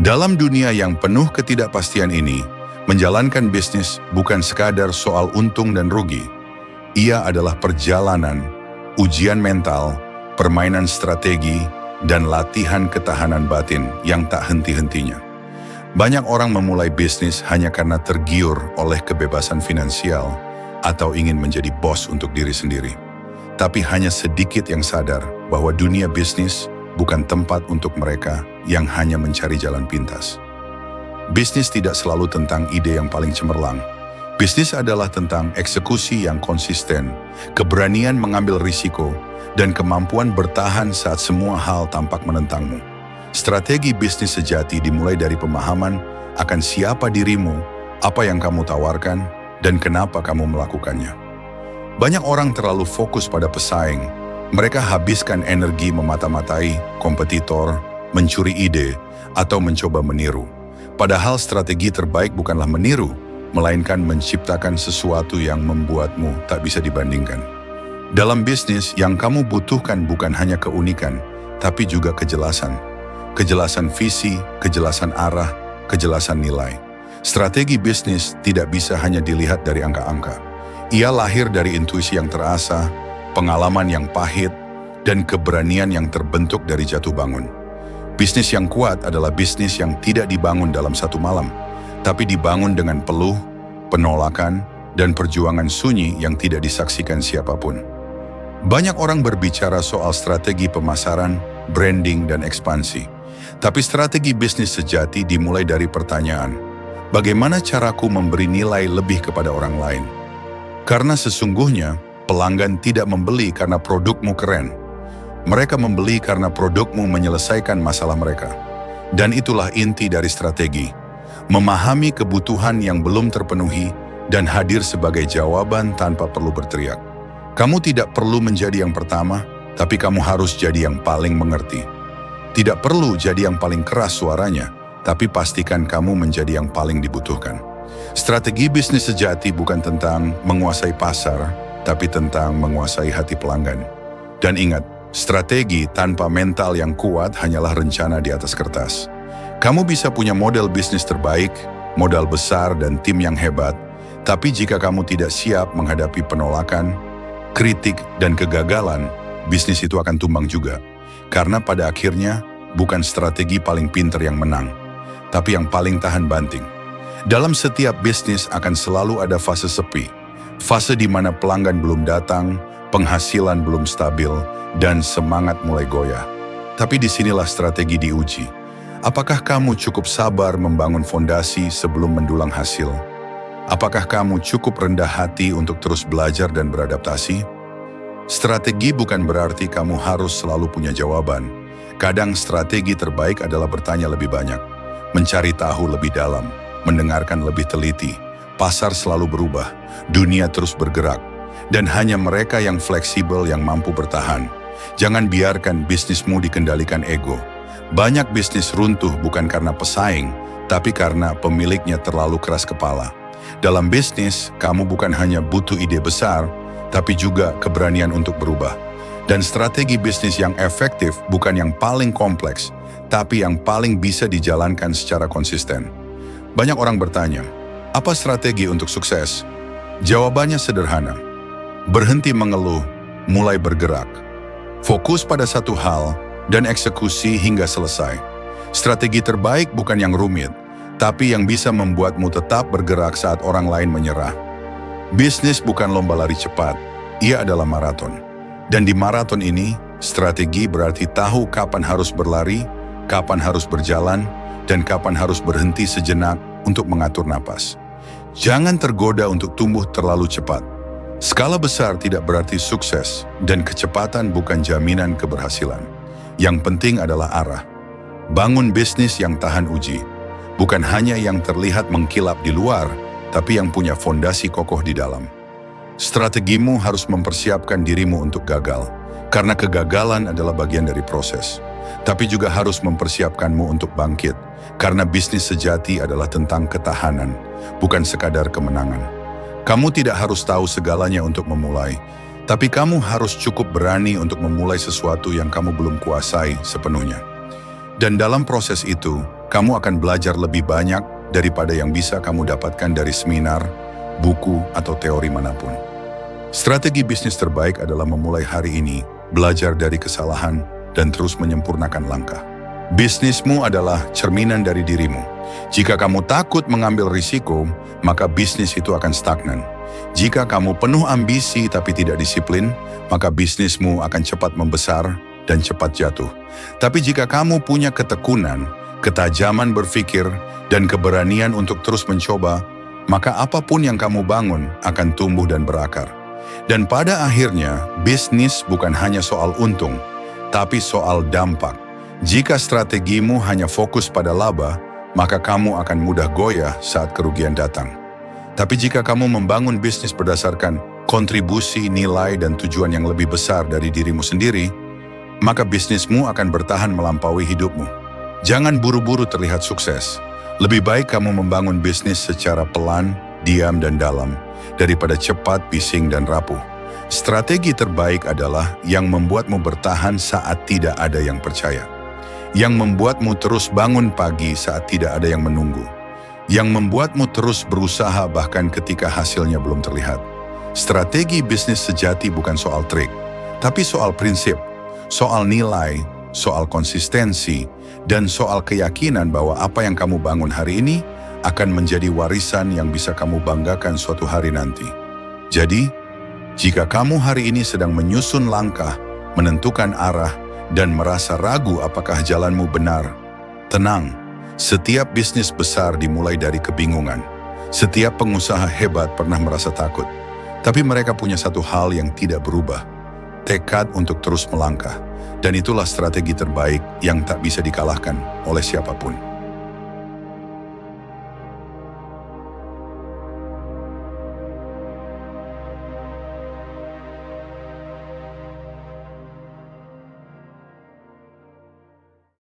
Dalam dunia yang penuh ketidakpastian ini, menjalankan bisnis bukan sekadar soal untung dan rugi. Ia adalah perjalanan, ujian mental, permainan strategi, dan latihan ketahanan batin yang tak henti-hentinya. Banyak orang memulai bisnis hanya karena tergiur oleh kebebasan finansial atau ingin menjadi bos untuk diri sendiri. Tapi hanya sedikit yang sadar bahwa dunia bisnis bukan tempat untuk mereka yang hanya mencari jalan pintas. Bisnis tidak selalu tentang ide yang paling cemerlang. Bisnis adalah tentang eksekusi yang konsisten, keberanian mengambil risiko, dan kemampuan bertahan saat semua hal tampak menentangmu. Strategi bisnis sejati dimulai dari pemahaman akan siapa dirimu, apa yang kamu tawarkan, dan kenapa kamu melakukannya. Banyak orang terlalu fokus pada pesaing. Mereka habiskan energi memata-matai kompetitor, mencuri ide, atau mencoba meniru. Padahal strategi terbaik bukanlah meniru, melainkan menciptakan sesuatu yang membuatmu tak bisa dibandingkan. Dalam bisnis, yang kamu butuhkan bukan hanya keunikan, tapi juga kejelasan. Kejelasan visi, kejelasan arah, kejelasan nilai. Strategi bisnis tidak bisa hanya dilihat dari angka-angka. Ia lahir dari intuisi yang terasa, pengalaman yang pahit, dan keberanian yang terbentuk dari jatuh bangun. Bisnis yang kuat adalah bisnis yang tidak dibangun dalam satu malam, tapi dibangun dengan peluh, penolakan, dan perjuangan sunyi yang tidak disaksikan siapapun. Banyak orang berbicara soal strategi pemasaran, branding, dan ekspansi. Tapi strategi bisnis sejati dimulai dari pertanyaan, bagaimana caraku memberi nilai lebih kepada orang lain? Karena sesungguhnya, pelanggan tidak membeli karena produkmu keren. Mereka membeli karena produkmu menyelesaikan masalah mereka. Dan itulah inti dari strategi. Memahami kebutuhan yang belum terpenuhi dan hadir sebagai jawaban tanpa perlu berteriak. Kamu tidak perlu menjadi yang pertama, tapi kamu harus jadi yang paling mengerti. Tidak perlu jadi yang paling keras suaranya, tapi pastikan kamu menjadi yang paling dibutuhkan. Strategi bisnis sejati bukan tentang menguasai pasar, tapi tentang menguasai hati pelanggan. Dan ingat, strategi tanpa mental yang kuat hanyalah rencana di atas kertas. Kamu bisa punya model bisnis terbaik, modal besar, dan tim yang hebat, tapi jika kamu tidak siap menghadapi penolakan, kritik, dan kegagalan, bisnis itu akan tumbang juga. Karena pada akhirnya, bukan strategi paling pintar yang menang, tapi yang paling tahan banting. Dalam setiap bisnis akan selalu ada fase sepi, fase di mana pelanggan belum datang, penghasilan belum stabil, dan semangat mulai goyah. Tapi disinilah strategi diuji. Apakah kamu cukup sabar membangun fondasi sebelum mendulang hasil? Apakah kamu cukup rendah hati untuk terus belajar dan beradaptasi? Strategi bukan berarti kamu harus selalu punya jawaban. Kadang strategi terbaik adalah bertanya lebih banyak, mencari tahu lebih dalam, mendengarkan lebih teliti. Pasar selalu berubah, dunia terus bergerak, dan hanya mereka yang fleksibel yang mampu bertahan. Jangan biarkan bisnismu dikendalikan ego. Banyak bisnis runtuh bukan karena pesaing, tapi karena pemiliknya terlalu keras kepala. Dalam bisnis, kamu bukan hanya butuh ide besar, tapi juga keberanian untuk berubah. Dan strategi bisnis yang efektif bukan yang paling kompleks, tapi yang paling bisa dijalankan secara konsisten. Banyak orang bertanya, apa strategi untuk sukses? Jawabannya sederhana. Berhenti mengeluh, mulai bergerak. Fokus pada satu hal, dan eksekusi hingga selesai. Strategi terbaik bukan yang rumit, tapi yang bisa membuatmu tetap bergerak saat orang lain menyerah. Bisnis bukan lomba lari cepat, ia adalah maraton. Dan di maraton ini, strategi berarti tahu kapan harus berlari, kapan harus berjalan, dan kapan harus berhenti sejenak untuk mengatur napas. Jangan tergoda untuk tumbuh terlalu cepat. Skala besar tidak berarti sukses, dan kecepatan bukan jaminan keberhasilan. Yang penting adalah arah. Bangun bisnis yang tahan uji. Bukan hanya yang terlihat mengkilap di luar, tapi yang punya fondasi kokoh di dalam. Strategimu harus mempersiapkan dirimu untuk gagal, karena kegagalan adalah bagian dari proses. Tapi juga harus mempersiapkanmu untuk bangkit, karena bisnis sejati adalah tentang ketahanan, bukan sekadar kemenangan. Kamu tidak harus tahu segalanya untuk memulai, tapi kamu harus cukup berani untuk memulai sesuatu yang kamu belum kuasai sepenuhnya. Dan dalam proses itu, kamu akan belajar lebih banyak daripada yang bisa kamu dapatkan dari seminar, buku, atau teori manapun. Strategi bisnis terbaik adalah memulai hari ini, belajar dari kesalahan, dan terus menyempurnakan langkah. Bisnismu adalah cerminan dari dirimu. Jika kamu takut mengambil risiko, maka bisnis itu akan stagnan. Jika kamu penuh ambisi tapi tidak disiplin, maka bisnismu akan cepat membesar dan cepat jatuh. Tapi jika kamu punya ketekunan, ketajaman berpikir, dan keberanian untuk terus mencoba, maka apapun yang kamu bangun akan tumbuh dan berakar. Dan pada akhirnya, bisnis bukan hanya soal untung, tapi soal dampak. Jika strategimu hanya fokus pada laba, maka kamu akan mudah goyah saat kerugian datang. Tapi jika kamu membangun bisnis berdasarkan kontribusi, nilai, dan tujuan yang lebih besar dari dirimu sendiri, maka bisnismu akan bertahan melampaui hidupmu. Jangan buru-buru terlihat sukses. Lebih baik kamu membangun bisnis secara pelan, diam, dan dalam, daripada cepat, bising, dan rapuh. Strategi terbaik adalah yang membuatmu bertahan saat tidak ada yang percaya. Yang membuatmu terus bangun pagi saat tidak ada yang menunggu. Yang membuatmu terus berusaha bahkan ketika hasilnya belum terlihat. Strategi bisnis sejati bukan soal trik, tapi soal prinsip, soal nilai, soal konsistensi, dan soal keyakinan bahwa apa yang kamu bangun hari ini akan menjadi warisan yang bisa kamu banggakan suatu hari nanti. Jadi, jika kamu hari ini sedang menyusun langkah, menentukan arah, dan merasa ragu apakah jalanmu benar, tenang. Setiap bisnis besar dimulai dari kebingungan. Setiap pengusaha hebat pernah merasa takut. Tapi mereka punya satu hal yang tidak berubah, tekad untuk terus melangkah. Dan itulah strategi terbaik yang tak bisa dikalahkan oleh siapapun.